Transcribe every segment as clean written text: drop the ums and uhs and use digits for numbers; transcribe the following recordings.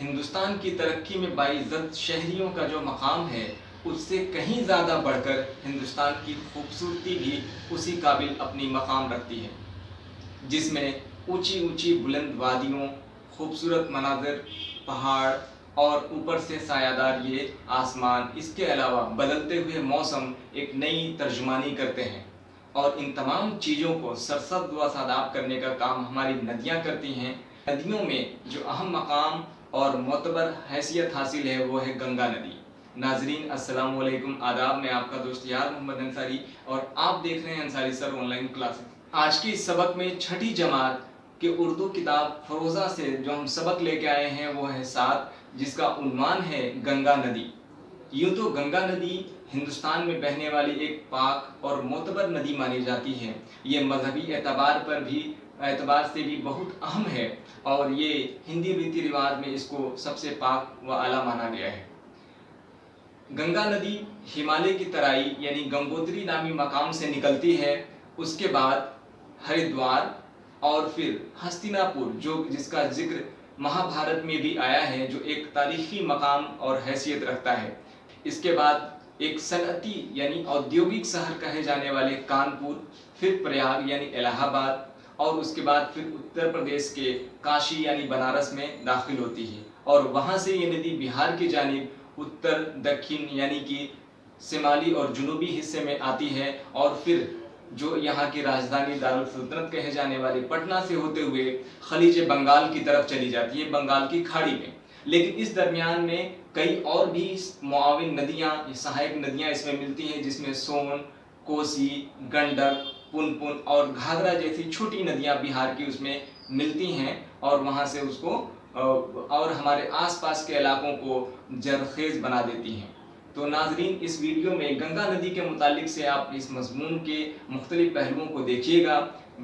ہندوستان کی ترقی میں باعزت شہریوں کا جو مقام ہے اس سے کہیں زیادہ بڑھ کر ہندوستان کی خوبصورتی بھی اسی قابل اپنی مقام رکھتی ہے، جس میں اونچی اونچی بلند وادیوں، خوبصورت مناظر، پہاڑ اور اوپر سے سایہ دار یہ آسمان، اس کے علاوہ بدلتے ہوئے موسم ایک نئی ترجمانی کرتے ہیں، اور ان تمام چیزوں کو سرسبز و شاداب کرنے کا کام ہماری ندیاں کرتی ہیں۔ ندیوں میں جو اہم مقام اور معتبر حیثیت حاصل ہے وہ ہے گنگا ندی۔ ناظرین السلام علیکم، آداب، میں آپ کا دوست یار محمد انصاری اور آپ دیکھ رہے ہیں انصاری سر آن لائن کلاسز۔ آج کی اس سبق میں چھٹی جماعت کے اردو کتاب فروزہ سے جو ہم سبق لے کے آئے ہیں وہ ہے 7، جس کا عنوان ہے گنگا ندی۔ یوں تو گنگا ندی ہندوستان میں بہنے والی ایک پاک اور معتبر ندی مانی جاتی ہے۔ یہ مذہبی اعتبار سے بھی بہت اہم ہے، اور یہ ہندی ریتی رواج میں اس کو سب سے پاک و اعلیٰ مانا گیا ہے۔ گنگا ندی ہمالیہ کی ترائی یعنی گنگوتری نامی مقام سے نکلتی ہے، اس کے بعد ہریدوار اور پھر ہستینا پور جس کا ذکر مہابھارت میں بھی آیا ہے، جو ایک تاریخی مقام اور حیثیت رکھتا ہے۔ اس کے بعد ایک صنعتی یعنی اوردیوگک شہر کہے جانے والے کانپور، پھر پریاگ یعنی الہ آباد، اور اس کے بعد پھر اتر پردیش کے کاشی یعنی بنارس میں داخل ہوتی ہے، اور وہاں سے یہ ندی بہار کی جانب اتر دکھن یعنی کہ شمالی اور جنوبی حصے میں آتی ہے، اور پھر جو یہاں کی راجدھانی دارالسلطنت کہے جانے والے پٹنہ سے ہوتے ہوئے خلیج بنگال کی طرف چلی جاتی ہے، بنگال کی کھاڑی میں۔ لیکن اس درمیان میں کئی اور بھی معاون ندیاں، سہایک ندیاں اس میں ملتی ہیں، جس میں سون، کوسی، گنڈک، پن اور گھاگھرا جیسی چھوٹی ندیاں بہار کی اس میں ملتی ہیں، اور وہاں سے اس کو اور ہمارے آس پاس کے علاقوں کو زرخیز بنا دیتی ہیں۔ تو ناظرین اس ویڈیو میں گنگا ندی کے متعلق سے آپ اس مضمون کے مختلف پہلوؤں کو دیکھیے گا۔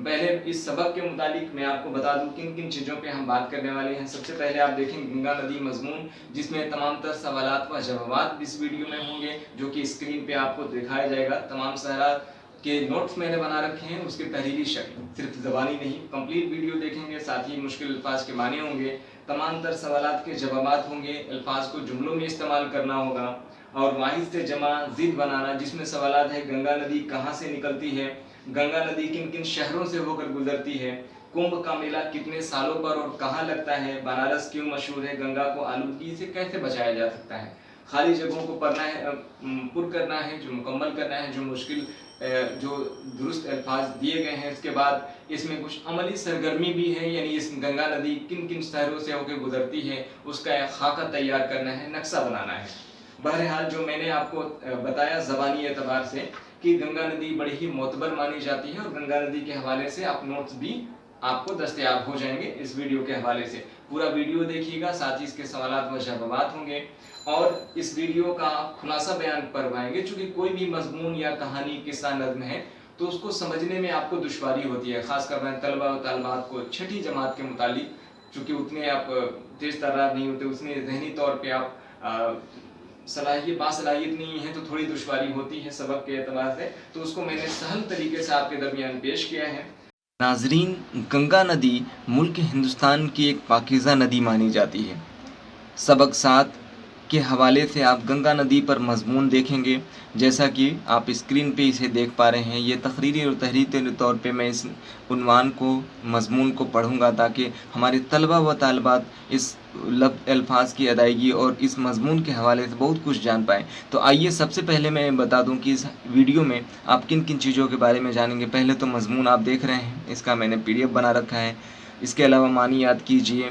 پہلے اس سبق کے متعلق میں آپ کو بتا دوں کن کن چیزوں پہ ہم بات کرنے والے ہیں۔ سب سے پہلے آپ دیکھیں گنگا ندی مضمون، جس میں تمام تر سوالات و جوابات اس ویڈیو میں ہوں گے، جو کہ اسکرین پہ آپ کو دکھایا جائے گا۔ تمام سوالات کے نوٹس میں نے بنا رکھے ہیں، اس کے تحریری شکل، صرف زبانی نہیں۔ کمپلیٹ ویڈیو دیکھیں گے، ساتھ ہی مشکل الفاظ کے معنی ہوں گے، تمام تر سوالات کے جوابات ہوں گے، الفاظ کو جملوں میں استعمال کرنا ہوگا، اور واحد سے جمع ضد بنانا، جس میں سوالات ہے گنگا ندی کہاں سے نکلتی ہے، گنگا ندی کن کن شہروں سے ہو کر گزرتی ہے، کنبھ کا میلہ کتنے سالوں پر اور کہاں لگتا ہے، بنارس کیوں مشہور ہے، گنگا کو آلودگی سے کیسے بچایا جا سکتا ہے، خالی جگہوں کو پر کرنا ہے، جو مکمل کرنا ہے، جو مشکل جو درست الفاظ دیے گئے ہیں۔ اس کے بعد اس میں کچھ عملی سرگرمی بھی ہے، یعنی اس گنگا ندی کن کن شہروں سے ہو کے گزرتی ہے اس کا ایک خاکہ تیار کرنا ہے، نقشہ بنانا ہے۔ بہرحال جو میں نے آپ کو بتایا زبانی اعتبار سے کہ گنگا ندی بڑی ہی معتبر مانی جاتی ہے، اور گنگا ندی کے حوالے سے آپ نوٹس بھی آپ کو دستیاب ہو جائیں گے اس ویڈیو کے حوالے سے۔ پورا ویڈیو دیکھیے گا، ساتھ ہی اس کے سوالات و جوابات ہوں گے، اور اس ویڈیو کا خلاصہ بیان کروائیں گے۔ چونکہ کوئی بھی مضمون یا کہانی، قصہ، نظم ہے تو اس کو سمجھنے میں آپ کو دشواری ہوتی ہے، خاص کر طلبہ و طالبات کو چھٹی جماعت کے متعلق، چونکہ اتنے آپ تیز ترار نہیں ہوتے، اتنے ذہنی طور پہ آپ باصلاحیت نہیں ہے، تو تھوڑی دشواری ہوتی ہے سبق کے اعتبار سے، تو اس کو میں نے سہل طریقے سے آپ کے درمیان پیش کیا ہے۔ ناظرین گنگا ندی ملک ہندوستان کی ایک پاکیزہ ندی مانی جاتی ہے۔ سبق 7 کے حوالے سے آپ گنگا ندی پر مضمون دیکھیں گے، جیسا کہ آپ اسکرین پہ اسے دیکھ پا رہے ہیں۔ یہ تقریری اور تحریری طور پہ میں اس عنوان کو، مضمون کو پڑھوں گا، تاکہ ہمارے طلبہ و طالبات اس الفاظ کی ادائیگی اور اس مضمون کے حوالے سے بہت کچھ جان پائیں۔ تو آئیے سب سے پہلے میں بتا دوں کہ اس ویڈیو میں آپ کن کن چیزوں کے بارے میں جانیں گے۔ پہلے تو مضمون آپ دیکھ رہے ہیں، اس کا میں نے PDF بنا رکھا ہے۔ اس کے علاوہ معنی یاد کیجئے،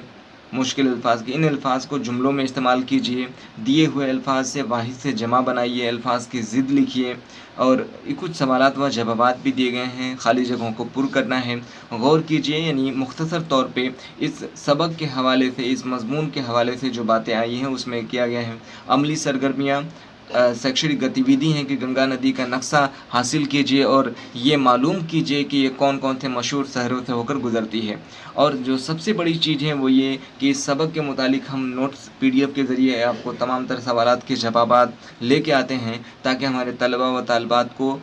مشکل الفاظ کے ان الفاظ کو جملوں میں استعمال کیجئے، دیے ہوئے الفاظ سے واحد سے جمع بنائیے، الفاظ کی ضد لکھیے، اور کچھ سوالات و جوابات بھی دیے گئے ہیں، خالی جگہوں کو پر کرنا ہے، غور کیجئے۔ یعنی مختصر طور پہ اس سبق کے حوالے سے، اس مضمون کے حوالے سے جو باتیں آئی ہیں اس میں کیا گیا ہے عملی سرگرمیاں، شیکشنک گتیودھی ہیں کہ گنگا ندی کا نقشہ حاصل کیجئے، اور یہ معلوم کیجئے کہ یہ کون کون سے مشہور شہروں سے ہو کر گزرتی ہے۔ اور جو سب سے بڑی چیز ہے وہ یہ کہ اس سبق کے متعلق ہم نوٹس PDF کے ذریعے آپ کو تمام تر سوالات کے جوابات لے کے آتے ہیں، تاکہ ہمارے طلبہ و طالبات کو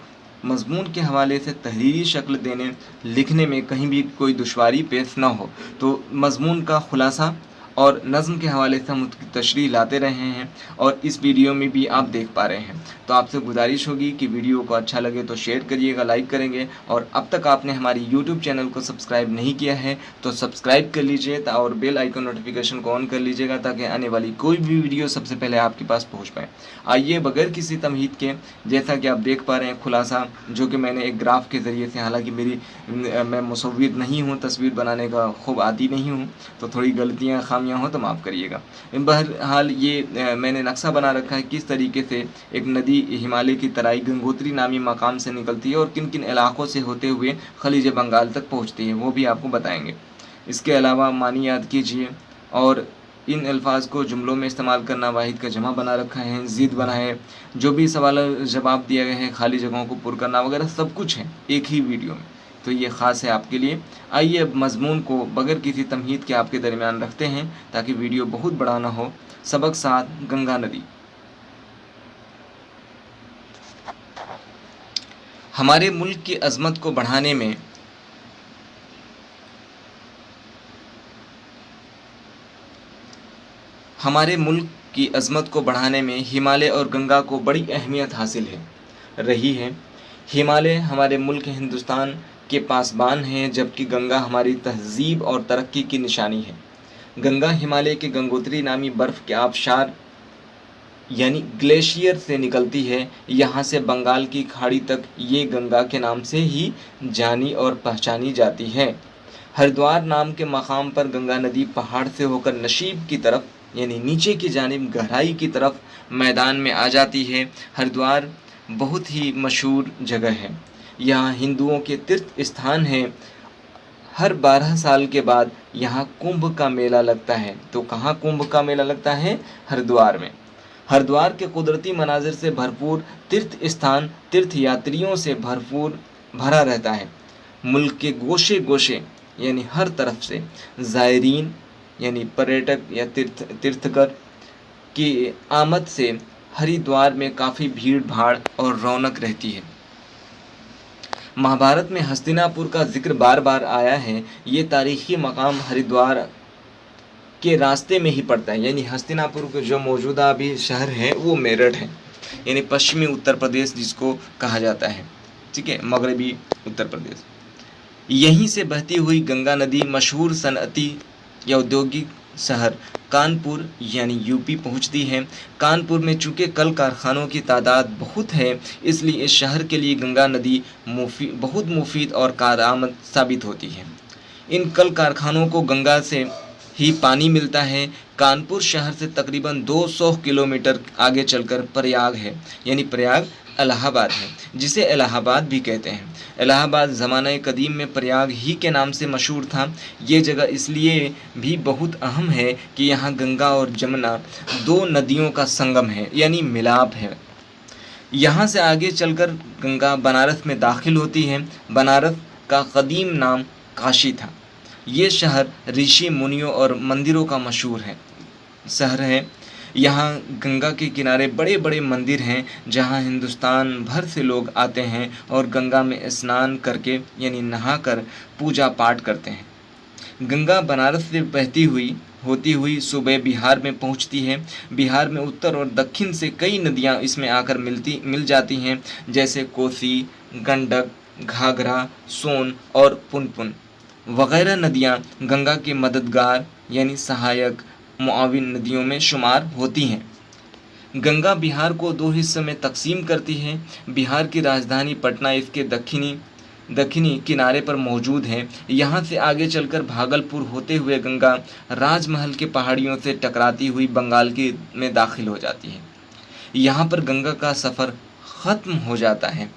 مضمون کے حوالے سے تحریری شکل دینے، لکھنے میں کہیں بھی کوئی دشواری پیش نہ ہو۔ تو مضمون کا خلاصہ और नज़्म के हवाले से हम उसकी तशरीह लाते रहे हैं और इस वीडियो में भी आप देख पा रहे हैं। तो आपसे गुजारिश होगी कि वीडियो को अच्छा लगे तो शेयर करिएगा, लाइक करेंगे, और अब तक आपने हमारी यूट्यूब चैनल को सब्सक्राइब नहीं किया है तो सब्सक्राइब कर लीजिए और बेल आइकन नोटिफिकेशन को ऑन कर लीजिएगा ताकि आने वाली कोई भी वीडियो सबसे पहले आपके पास पहुँच पाए। आइए बगैर किसी तमहीद के, जैसा कि आप देख पा रहे हैं खुलासा जो कि मैंने एक ग्राफ के ज़रिए से, हालांकि मैं मुसव्विर नहीं हूँ, तस्वीर बनाने का खूब आदी नहीं हूँ, तो थोड़ी गलतियाँ खामियाँ हो तो माफ़ करिएगा। बहरहाल ये मैंने नक्शा बना रखा है किस तरीके से एक नदी हिमालय की तराई गंगोत्री नामी मकाम से निकलती है और किन किन इलाकों से होते हुए खलीज बंगाल तक पहुँचती है, वो भी आपको बताएंगे। इसके अलावा मानी याद कीजिए और इन अल्फाज को जुमलों में इस्तेमाल करना, वाहिद का जमा बना रखा है, ज़ीद बना है, जो भी सवाल जवाब दिए गए हैं, खाली जगहों को पुर करना वगैरह सब कुछ है एक ही वीडियो में, तो ये ख़ास है आपके लिए। आइए अब मज़मून को बगैर किसी तमहीद के आपके दरमियान रखते हैं ताकि वीडियो बहुत बड़ा ना हो। सबक 7, गंगा नदी। हमारे मुल्क की अज़मत को बढ़ाने में हिमालय और गंगा को बड़ी अहमियत हासिल रही है। हिमालय हमारे मुल्क हिंदुस्तान के पासबान हैं, जबकि गंगा हमारी तहज़ीब और तरक्की की निशानी है। गंगा हिमालय के गंगोत्री नामी बर्फ़ के आबशार यानी ग्लेशियर से निकलती है। यहाँ से बंगाल की खाड़ी तक ये गंगा के नाम से ही जानी और पहचानी जाती है। हरिद्वार नाम के मकाम पर गंगा नदी पहाड़ से होकर नशीब की तरफ यानी नीचे की जानिब गहराई की तरफ मैदान में आ जाती है। हरिद्वार बहुत ही मशहूर जगह है, यहाँ हिंदुओं के तीर्थ स्थान है। हर 12 साल के बाद यहाँ कुंभ का मेला लगता है। तो कहाँ कुंभ का मेला लगता है? हरिद्वार में। हरिद्वार के कुदरती मनाजिर से भरपूर तीर्थ स्थान तीर्थ यात्रियों से भरा रहता है। मुल्क के गोशे गोशे यानी हर तरफ से ज़ायरीन यानी पर्यटक या तीर्थकर की आमद से हरिद्वार में काफ़ी भीड़ भाड़ और रौनक रहती है। महाभारत में हस्तिनापुर का जिक्र बार बार आया है। ये तारीख़ी मकाम हरिद्वार के रास्ते में ही पड़ता है, यानी हस्तिनापुर के जो मौजूदा अभी शहर है वो मेरठ है, यानी पश्चिमी उत्तर प्रदेश जिसको कहा जाता है, ठीक है, मगरबी उत्तर प्रदेश। यहीं से बहती हुई गंगा नदी मशहूर सनअती या औद्योगिक शहर कानपुर यानी यूपी पहुंचती है। कानपुर में चूँकि कल कारखानों की तादाद बहुत है, इसलिए इस शहर के लिए गंगा नदी बहुत मुफीद और कारआमद साबित होती है। इन कल कारखानों को गंगा से ही पानी मिलता है। कानपुर शहर से तकरीबन 200 किलोमीटर आगे चलकर प्रयाग है, यानी प्रयाग इलाहाबाद है, जिसे इलाहाबाद भी कहते हैं। इलाहाबाद ज़माने कदीम में प्रयाग ही के नाम से मशहूर था। ये जगह इसलिए भी बहुत अहम है कि यहाँ गंगा और जमुना 2 नदियों का संगम है, यानी मिलाप है। यहाँ से आगे चलकर गंगा बनारस में दाखिल होती है। बनारस का कदीम नाम काशी था। ये शहर ऋषि मुनियों और मंदिरों का मशहूर शहर है। यहाँ गंगा के किनारे बड़े बड़े मंदिर हैं जहाँ हिंदुस्तान भर से लोग आते हैं और गंगा में स्नान करके यानी नहाकर पूजा पाठ करते हैं। गंगा बनारस से होती हुई सुबह बिहार में पहुँचती है। बिहार में उत्तर और दक्षिण से कई नदियाँ इसमें आकर मिल जाती हैं, जैसे कोसी, गंडक, घाघरा, सोन और पुनपुन वगैरह नदियाँ गंगा के मददगार यानी सहायक मुआविन नदियों में शुमार होती हैं। गंगा बिहार को 2 हिस्सों में तकसीम करती है। बिहार की राजधानी पटना इसके दक्षिणी किनारे पर मौजूद है। यहाँ से आगे चलकर भागलपुर होते हुए गंगा राजमहल के पहाड़ियों से टकराती हुई बंगाल में दाखिल हो जाती है। यहाँ पर गंगा का सफ़र ख़त्म हो जाता है,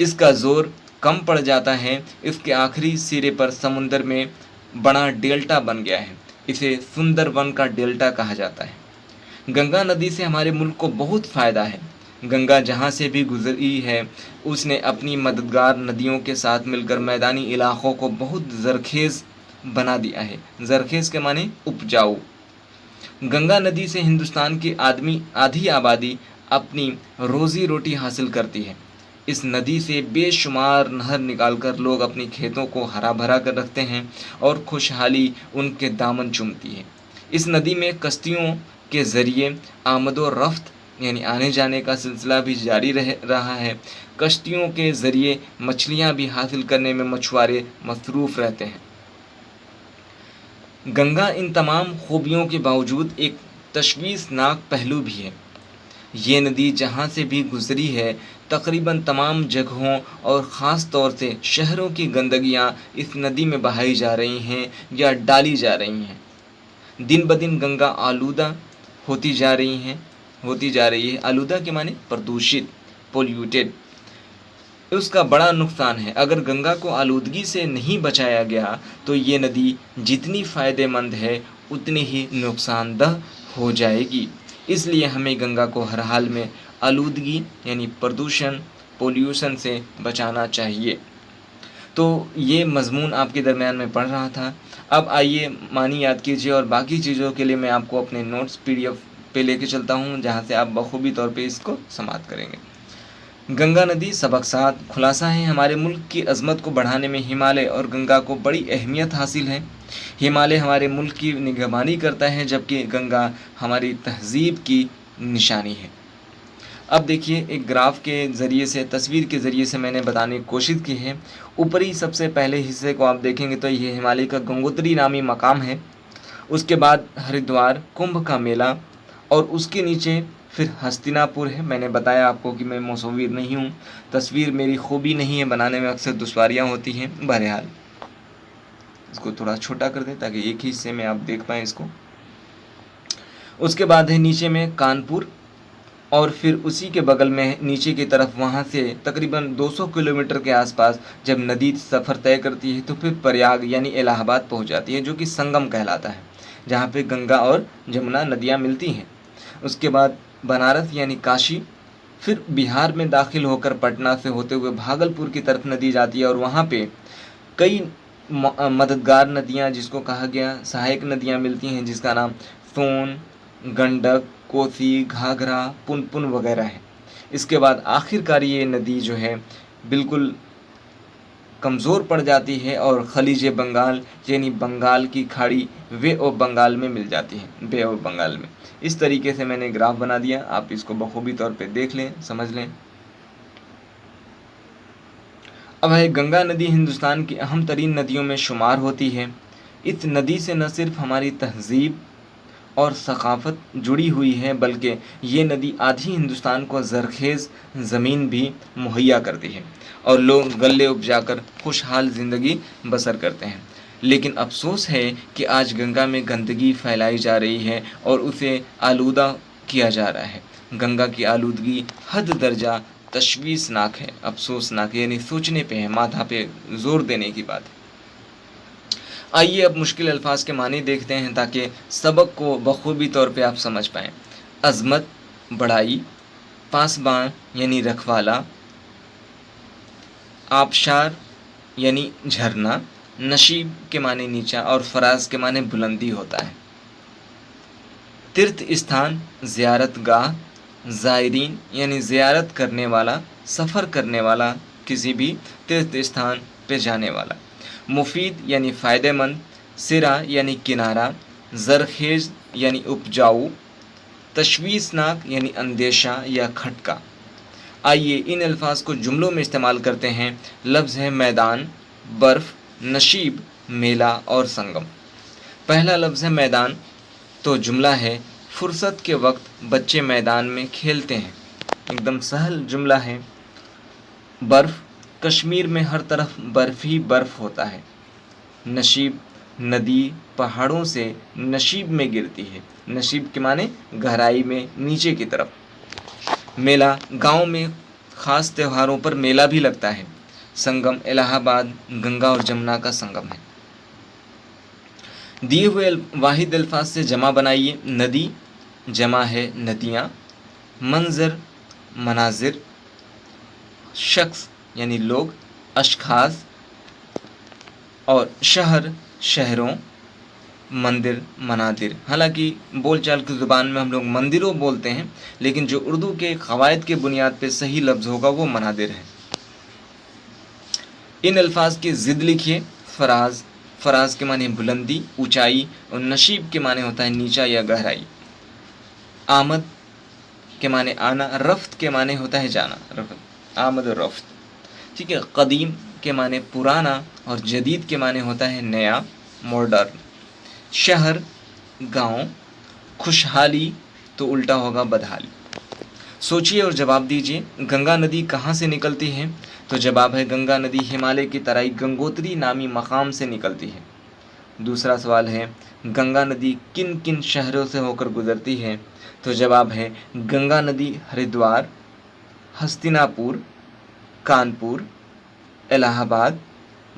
इसका ज़ोर कम पड़ जाता है। इसके आखिरी सिरे पर समुंदर में बड़ा डेल्टा बन गया है, इसे सुंदरवन का डेल्टा कहा जाता है। गंगा नदी से हमारे मुल्क को बहुत फ़ायदा है। गंगा जहाँ से भी गुजरी है उसने अपनी मददगार नदियों के साथ मिलकर मैदानी इलाक़ों को बहुत ज़रखेज़ बना दिया है। ज़रखेज़ के माने उपजाऊ। गंगा नदी से हिंदुस्तान की आधी आबादी अपनी रोज़ी रोटी हासिल करती है। इस नदी से बेशुमार नहर निकालकर लोग अपने खेतों को हरा भरा कर रखते हैं और खुशहाली उनके दामन चूमती है। इस नदी में कश्तियों के ज़रिए आमद व रफ्त यानी आने जाने का सिलसिला भी जारी रहा है। कश्तियों के ज़रिए मछलियाँ भी हासिल करने में मछुआरे मसरूफ़ रहते हैं। गंगा इन तमाम खूबियों के बावजूद एक तशवीशनाक पहलू भी है। ये नदी जहाँ से भी गुजरी है तकरीबन तमाम जगहों और ख़ास तौर से शहरों की गंदगियाँ इस नदी में बहाई जा रही हैं या डाली जा रही हैं। दिन ब दिन गंगा आलूदा होती जा रही है। आलूदा के माने प्रदूषित, पोल्यूटेड। उसका बड़ा नुकसान है। अगर गंगा को आलूदगी से नहीं बचाया गया तो ये नदी जितनी फ़ायदेमंद है उतनी ही नुकसानदह हो जाएगी। इसलिए हमें गंगा को हर हाल में आलूदगी यानी प्रदूषण, पोल्यूशन से बचाना चाहिए। तो ये मज़मून आपके दरमियान में पढ़ रहा था। अब आइए मानी याद कीजिए और बाकी चीज़ों के लिए मैं आपको अपने नोट्स PDF पे लेके चलता हूँ, जहाँ से आप बखूबी तौर पे इसको समाप्त करेंगे। गंगा नदी सबक 7 खुलासा है। हमारे मुल्क की अज़मत को बढ़ाने में हिमालय और गंगा को बड़ी अहमियत हासिल है। हिमालय हमारे मुल्क की निगरानी करता है, जबकि गंगा हमारी तहज़ीब की निशानी है। अब देखिए, एक ग्राफ के ज़रिए से, तस्वीर के ज़रिए से मैंने बताने की कोशिश की है। ऊपरी सबसे पहले हिस्से को आप देखेंगे तो ये हिमालय का गंगोत्री नामी मकाम है। उसके बाद हरिद्वार, कुंभ का मेला, और उसके नीचे फिर हस्तिनापुर है। मैंने बताया आपको कि मैं मुसव्विर नहीं हूँ, तस्वीर मेरी खूबी नहीं है, बनाने में अक्सर दुश्वारियाँ होती हैं। बहरहाल इसको थोड़ा छोटा कर दें ताकि एक ही हिस्से में आप देख पाएँ इसको। उसके बाद है नीचे में कानपुर, और फिर उसी के बगल में नीचे की तरफ, वहाँ से तकरीबन 200 किलोमीटर के आसपास जब नदी सफ़र तय करती है तो फिर प्रयाग यानी इलाहाबाद पहुँच जाती है, जो कि संगम कहलाता है, जहाँ पे गंगा और जमुना नदियाँ मिलती हैं। उसके बाद बनारस यानी काशी, फिर बिहार में दाखिल होकर पटना से होते हुए भागलपुर की तरफ नदी जाती है, और वहाँ पे कई मददगार नदियाँ, जिसको कहा गया सहायक नदियाँ मिलती हैं, जिसका नाम सोन, गंडक, कोसी, घाघरा, पुनपुन वगैरह है। इसके बाद आखिरकार ये नदी जो है बिल्कुल कमज़ोर पड़ जाती है और खलीज बंगाल यानी बंगाल की खाड़ी, वे ऑफ बंगाल में मिल जाती है, बे ऑफ बंगाल में। इस तरीके से मैंने ग्राफ बना दिया, आप इसको बखूबी तौर पे देख लें, समझ लें। अब है, गंगा नदी हिंदुस्तान की अहम तरीन नदियों में शुमार होती है। इस नदी से न सिर्फ हमारी तहज़ीब और सकाफ़त जुड़ी हुई है, बल्कि ये नदी आधी हिंदुस्तान को ज़रख़ेज़ ज़मीन भी मुहैया करती है, और लोग गल्ले उपजाकर खुशहाल ज़िंदगी बसर करते हैं। लेकिन अफसोस है कि आज गंगा में गंदगी फैलाई जा रही है और उसे आलूदा किया जा रहा है। गंगा की आलूदगी हद दर्जा तशवीशनाक है, अफसोसनाक, यानी सोचने पे है, माथा पे ज़ोर देने की बात है। आइए अब मुश्किल अल्फाज के मानी देखते हैं ताकि सबक को बखूबी तौर पे आप समझ पाएँ। अज़मत, बड़ाई, पासबान यानी रखवाला, आबशार यानी झरना, नशीब के माने नीचा, और फराज के माने बुलंदी होता है। तीर्थ स्थान, ज़ियारत गाह, ज़ायरीन यानी ज़ियारत करने वाला, सफ़र करने वाला, किसी भी तीर्थ स्थान पे जाने वाला। मुफीद यानी फ़ायदेमंद, सिरा यानी किनारा, ज़रख़ेज़ यानी उपजाऊ, तशवीशनाक यानी अंदेशा या खटका। आइए इन अल्फाज को जुमलों में इस्तेमाल करते हैं। लफ्ज़ है मैदान, बर्फ़, नशीब, मेला और संगम। पहला लफ्ज़ है मैदान, तो जुमला है फुर्सत के वक्त बच्चे मैदान में खेलते हैं, एकदम सहल जुमला है। बर्फ़, कश्मीर में हर तरफ बर्फ़ ही बर्फ़ होता है। नशीब, नदी पहाड़ों से नशीब में गिरती है, नशीब के माने गहराई में नीचे की तरफ। मेला, गांव में ख़ास त्योहारों पर मेला भी लगता है। संगम, इलाहाबाद गंगा और जमुना का संगम है। दिए हुए वाहिद अल्फाज से जमा बनाइए। नदी जमा है नदियाँ, मंजर मनाजिर, शख्स यानी लोग, अशखास, और शहर शहरों, मंदिर मनादिर। हालांकि बोलचाल की ज़ुबान में हम लोग मंदिरों बोलते हैं, लेकिन जो उर्दू के क़वायद के बुनियाद पे सही लफ्ज़ होगा वो मनादिर है। इन अल्फाज की ज़िद लिखिए। फराज, फराज के माने बुलंदी, ऊंचाई, और नशीब के माने होता है नीचा या गहराई। आमद के माने आना, रफ्त के माने होता है जाना, रफ्त, आमद और रफ्त, ठीक है। कदीम के माने पुराना, और जदीद के माने होता है नया, मॉडर्न। शहर गांव, खुशहाली तो उल्टा होगा बदहाली। सोचिए और जवाब दीजिए, गंगा नदी कहाँ से निकलती है? तो जवाब है गंगा नदी हिमालय की तराई गंगोत्री नामी मकाम से निकलती है। दूसरा सवाल है गंगा नदी किन किन शहरों से होकर गुजरती है? तो जवाब है गंगा नदी हरिद्वार, हस्तिनापुर, कानपुर, इलाहाबाद,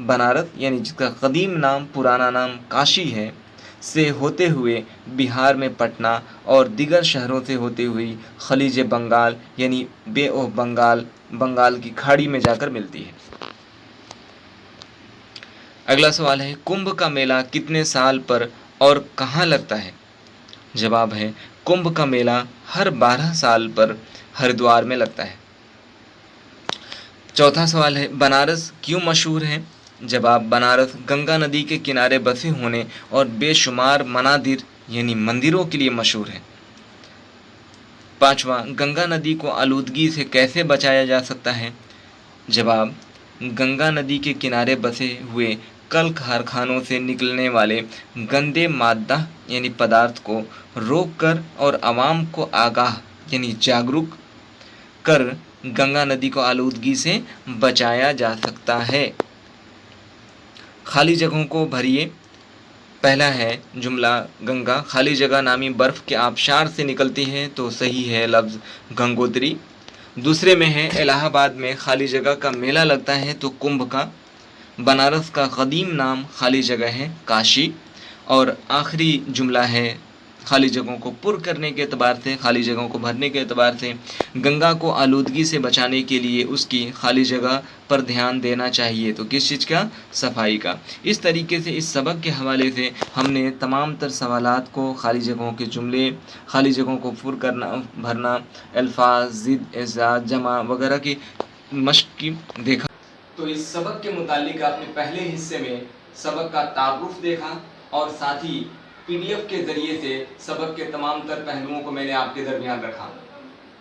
बनारस यानी जिसका कदीम नाम पुराना नाम काशी है से होते हुए बिहार में पटना और दीगर शहरों से होते हुए खलीज बंगाल यानी बे ऑफ बंगाल, बंगाल की खाड़ी में जाकर मिलती है। अगला सवाल है कुंभ का मेला कितने साल पर और कहाँ लगता है? जवाब है कुंभ का मेला हर 12 साल पर हरिद्वार में लगता है। चौथा सवाल है बनारस क्यों मशहूर है? जवाब बनारस गंगा नदी के किनारे बसे होने और बेशुमार मनादिर यानी मंदिरों के लिए मशहूर है। पांचवा गंगा नदी को आलूदगी से कैसे बचाया जा सकता है? जवाब गंगा नदी के किनारे बसे हुए कल कारखानों से निकलने वाले गंदे मादा यानी पदार्थ को रोककर और आवाम को आगाह यानी जागरूक कर गंगा नदी को आलूदगी से बचाया जा सकता है। खाली जगहों को भरिए। पहला है जुमला गंगा खाली जगह नामी बर्फ़ के आबशार से निकलती है, तो सही है लफ्ज़ गंगोत्री। दूसरे में है इलाहाबाद में खाली जगह का मेला लगता है, तो कुंभ का। बनारस का कदीम नाम खाली जगह है काशी। और आखिरी जुमला है खाली जगहों को पुर करने के एतबार से, खाली जगहों को भरने के एतबार से गंगा को आलूदगी से बचाने के लिए उसकी खाली जगह पर ध्यान देना चाहिए। तो किस चीज़ का? सफाई का। इस तरीके से इस सबक के हवाले से हमने तमाम तर सवालात को, खाली जगहों के जुमले, खाली जगहों को पुर करना भरना, अल्फाज, ज़िद, एजाज, जमा वगैरह की मश्क की देखा। तो इस सबक के मुतालिक आपने पहले हिस्से में सबक का तारुफ देखा और साथ ही PDF के ज़रिए से सबक के तमाम तर पहलुओं को मैंने आपके दरमियान रखा।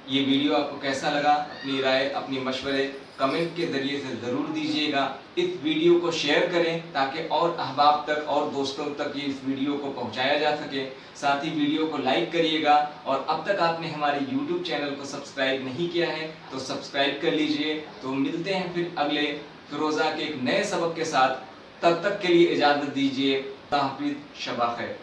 ये वीडियो आपको कैसा लगा? अपनी राय, अपनी मशवरे कमेंट के ज़रिए से ज़रूर दीजिएगा। इस वीडियो को शेयर करें ताकि और अहबाब तक और दोस्तों तक ये इस वीडियो को पहुंचाया जा सके। साथ ही वीडियो को लाइक करिएगा और अब तक आपने हमारे YouTube चैनल को सब्सक्राइब नहीं किया है तो सब्सक्राइब कर लीजिए। तो मिलते हैं फिर अगले फिरोज़ा के एक नए सबक के साथ। तब तक के लिए इजाज़त दीजिए। हाफिज़, शबा खैर।